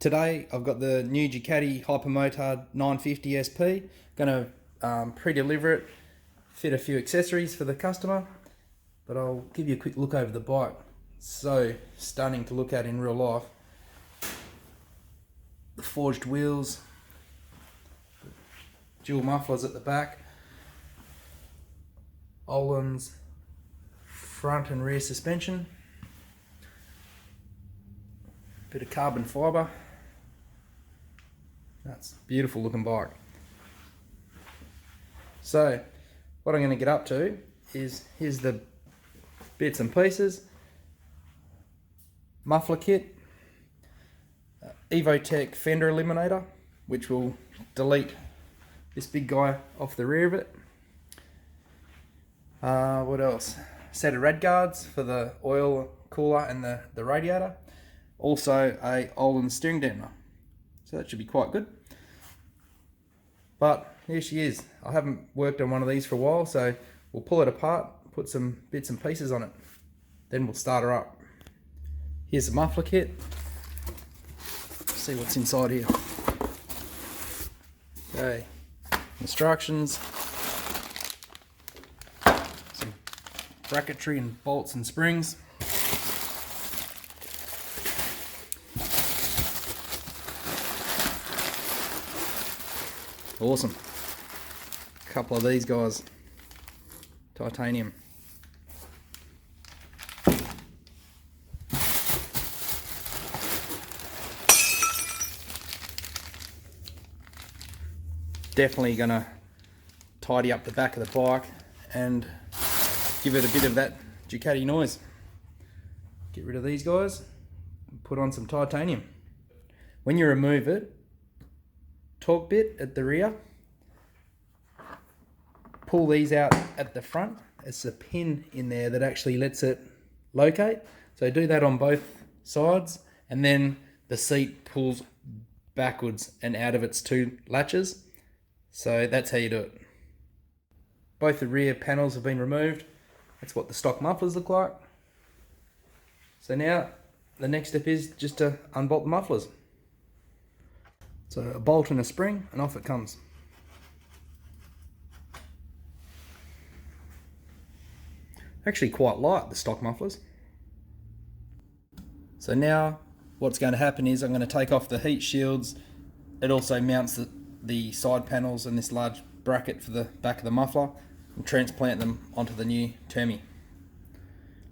Today I've got the new Ducati Hyper Motard 950 SP. Going to pre-deliver it, fit a few accessories for the customer, but I'll give you a quick look over the bike. So stunning to look at in real life. The forged wheels, dual mufflers at the back, Ohlins front and rear suspension, bit of carbon fibre. That's a beautiful looking bike. So what I'm going to get up to is, here's the bits and pieces. Muffler kit, EvoTech fender eliminator, which will delete this big guy off the rear of it. What else? Set of rad guards for the oil cooler and the radiator. Also a Ohlins steering dampener. So that should be quite good. But here she is. I haven't worked on one of these for a while, so we'll pull it apart, put some bits and pieces on it. Then we'll start her up. Here's the muffler kit. Let's see what's inside here. Okay, instructions. Some bracketry and bolts and springs. Awesome. A couple of these guys, titanium. Definitely gonna tidy up the back of the bike and give it a bit of that Ducati noise. Get rid of these guys and put on some titanium. When you remove it, torque bit at the rear, pull these out at the front. It's a pin in there that actually lets it locate. So do that on both sides, and then the seat pulls backwards and out of its two latches. So that's how you do it. Both the rear panels have been removed. That's what the stock mufflers look like. So now the next step is just to unbolt the mufflers. So a bolt and a spring, and off it comes. Actually quite light, the stock mufflers. So now what's going to happen is I'm going to take off the heat shields. It also mounts the side panels and this large bracket for the back of the muffler, and transplant them onto the new Termi.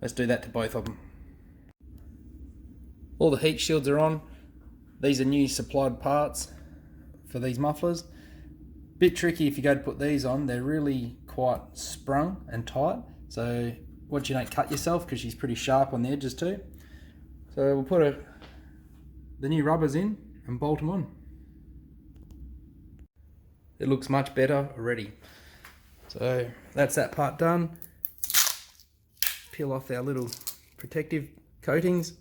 Let's do that to both of them. All the heat shields are on. These are new supplied parts for these mufflers. Bit tricky if you go to put these on. They're really quite sprung and tight, so watch you don't cut yourself, because she's pretty sharp on the edges too. So we'll put the new rubbers in and bolt them on. It looks much better already. So that's that part done. Peel off our little protective coatings.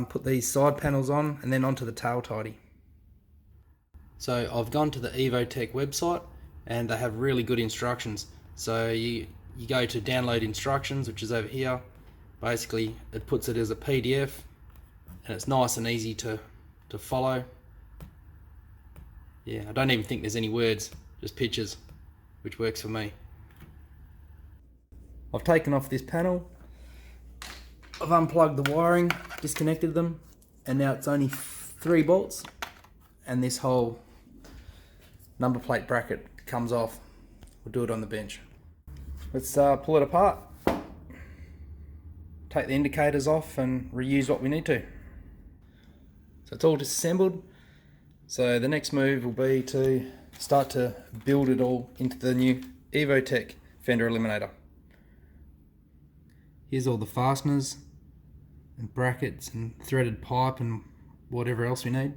Put these side panels on, and then onto the tail tidy. So I've gone to the EvoTech website, and they have really good instructions. So you go to download instructions, which is over here. Basically it puts it as a PDF, and it's nice and easy to follow. Yeah, I don't even think there's any words, just pictures, which works for me. I've taken off this panel. I've unplugged the wiring, disconnected them, and now it's only 3 bolts, and this whole number plate bracket comes off. We'll do it on the bench. Let's pull it apart, take the indicators off, and reuse what we need to. So it's all disassembled. So the next move will be to start to build it all into the new EvoTech fender eliminator. Here's all the fasteners and brackets and threaded pipe and whatever else we need.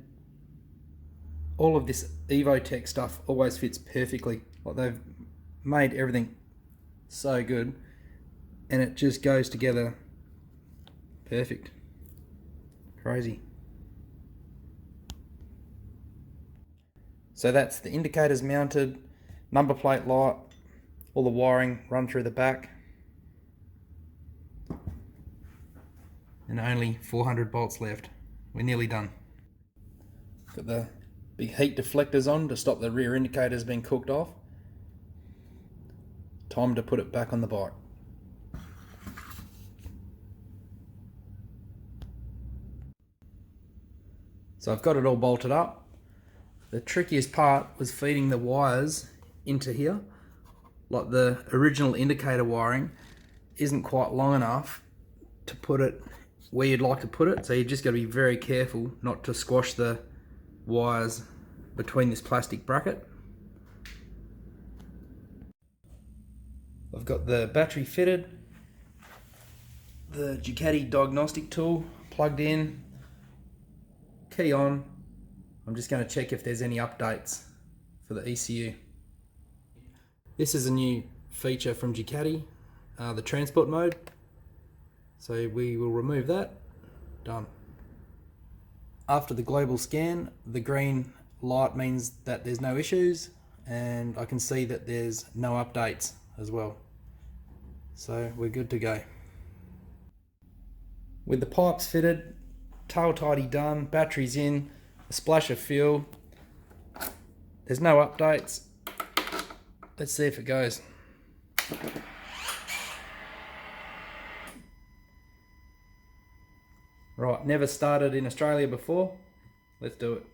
All of this EvoTech stuff always fits perfectly. Like, they've made everything so good, and it just goes together perfect. Crazy. So that's the indicators mounted, number plate light, all the wiring run through the back. and only 400 bolts left. We're nearly done. Got the big heat deflectors on to stop the rear indicators being cooked off. Time to put it back on the bike. So I've got it all bolted up. The trickiest part was feeding the wires into here. Like the original indicator wiring isn't quite long enough to put it where you'd like to put it, so you just got to be very careful not to squash the wires between this plastic bracket. I've got the battery fitted, the Ducati diagnostic tool plugged in, key on. I'm just going to check if there's any updates for the ECU. This is a new feature from Ducati, the transport mode. So we will remove that. Done. After the global scan, the green light means that there's no issues, and I can see that there's no updates as well. So we're good to go. With the pipes fitted, tail tidy done, batteries in, a splash of fuel. There's no updates. Let's see if it goes. Right, never started in Australia before. Let's do it.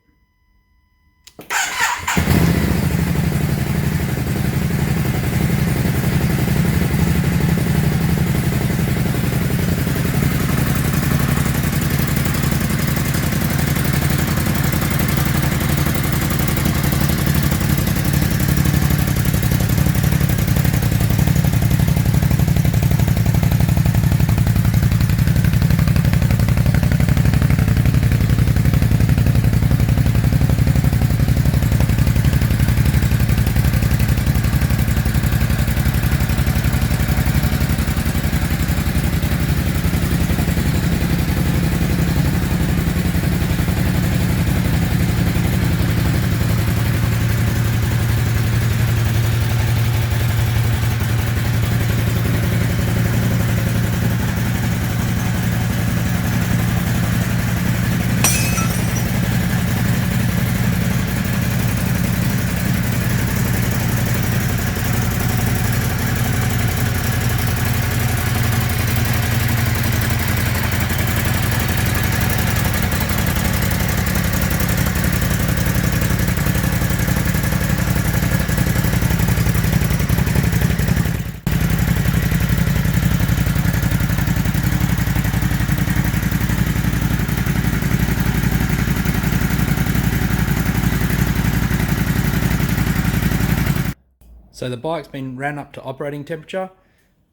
So the bike's been ran up to operating temperature.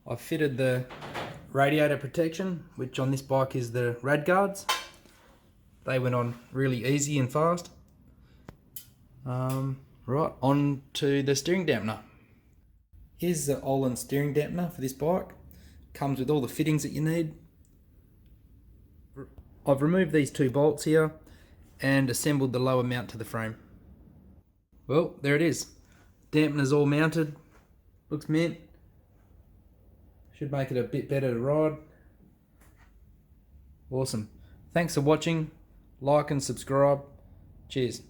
I've fitted the radiator protection, which on this bike is the rad guards. They went on really easy and fast. Right, on to the steering dampener. Here's the Ohlins steering dampener for this bike. Comes with all the fittings that you need. I've removed these two bolts here and assembled the lower mount to the frame. Well, there it is. Dampener's all mounted. Looks mint. Should make it a bit better to ride. Awesome. Thanks for watching. Like and subscribe. Cheers.